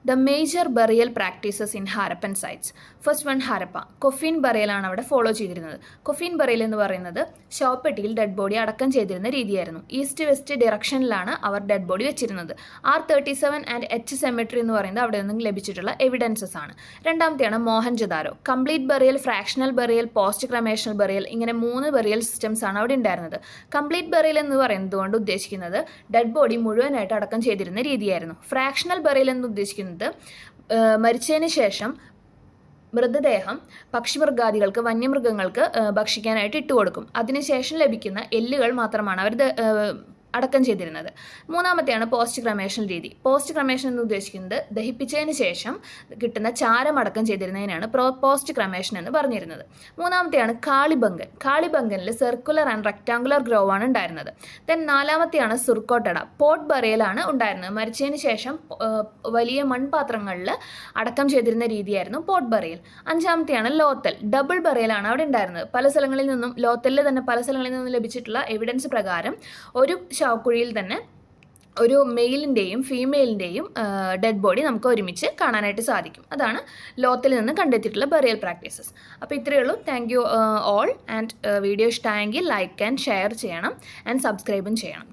The major burial practices in Harappan sites. First one Harappa. Coffin ബറിയലാണ് അവിടെ follow ചെയ്തിരുന്നത്. കൊഫീൻ burial എന്ന് പറയുന്നത് ശവപ്പെട്ടിയിൽ ഡെഡ് ബോഡി അടക്കം ചെയ്തിരുന്ന രീതിയായിരുന്നു. ഈസ്റ്റ് വെസ്റ്റ് ഡിറക്ഷനിലാണ് അവർ ഡെഡ് ബോഡി വെച്ചിരുന്നത്. R37 ആൻഡ് H സെമെട്രി എന്ന് പറയുന്നത് അവിടെ നിന്നും ലഭിച്ചിട്ടുള്ള എവിഡൻസസ് ആണ്. രണ്ടാമത്തെയാണ് Mohenjodaro. Complete burial, fractional burial, post cremational burial, ഇങ്ങനെ 3 ബറിയൽ സിസ്റ്റംസ് ആണ് അവിടെ ഉണ്ടായിരുന്നത്. കംപ്ലീറ്റ് ബറിയൽ എന്ന് പറയുന്നത് കൊണ്ട് ഉദ്ദേശിക്കുന്നത് ഡെഡ് ബോഡി മുഴുവനായിട്ട് അടക്കം ചെയ്തിരുന്ന രീതിയായിരുന്നു. ഫ്രാക്ഷണൽ ബറിയൽ എന്ന് ഉദ്ദേശിക്കുന്നത് മരിച്ചതിന് ശേഷം മൃതദേഹം പക്ഷിമൃഗാദികൾക്ക്, വന്യമൃഗങ്ങൾക്ക് ഭക്ഷിക്കാനായിട്ട് ഇട്ടുകൊടുക്കും. അതിനുശേഷം ലഭിക്കുന്ന എല്ലുകൾ മാത്രമാണ് അവർ അടക്കം ചെയ്തിരുന്നത്. മൂന്നാമത്തെയാണ് പോസ്റ്റ് ക്രമേഷൻ രീതി. പോസ്റ്റ് ക്രമേഷൻ എന്ന് ഉദ്ദേശിക്കുന്നത് ദഹിപ്പിച്ചതിന് ശേഷം കിട്ടുന്ന ചാരം അടക്കം ചെയ്തിരുന്നതിനാണ് പോസ്റ്റ് ക്രമേഷൻ എന്ന് പറഞ്ഞിരുന്നത്. മൂന്നാമത്തെയാണ് Kalibangan. കാളിബംഗനിൽ circular and rectangular grove ആണ് ഉണ്ടായിരുന്നത്. ദെൻ നാലാമത്തെയാണ് സുർക്കോട്ടട. പോട്ട് ബറിയലാണ് ഉണ്ടായിരുന്നത്. മരിച്ചതിന് ശേഷം വലിയ മൺപാത്രങ്ങളിൽ അടക്കം ചെയ്തിരുന്ന രീതിയായിരുന്നു പോട്ട് ബറിയൽ. അഞ്ചാമത്തെയാണ് ലോത്തൽ. ഡബിൾ ബറിയലാണ് അവിടെ ഉണ്ടായിരുന്നത്. പല സ്ഥലങ്ങളിൽ നിന്നും, ലോത്തലിൽ തന്നെ പല സ്ഥലങ്ങളിൽ നിന്നും ലഭിച്ചിട്ടുള്ള എവിഡൻസ് പ്രകാരം ഒരു ശവക്കുഴിയിൽ തന്നെ ഒരു മെയിലിൻ്റെയും ഫീമെയിലിൻ്റെയും ഡെഡ് ബോഡി നമുക്ക് ഒരുമിച്ച് കാണാനായിട്ട് സാധിക്കും. അതാണ് ലോത്തിൽ നിന്ന് കണ്ടെത്തിയിട്ടുള്ള ബറിയൽ പ്രാക്ടീസസ്. അപ്പോൾ ഇത്രയേ ഉള്ളൂ. Thank you all. And video ഇഷ്ടമായെങ്കിൽ ലൈക്ക് ആൻഡ് ഷെയർ ചെയ്യണം ആൻഡ് സബ്സ്ക്രൈബും ചെയ്യണം.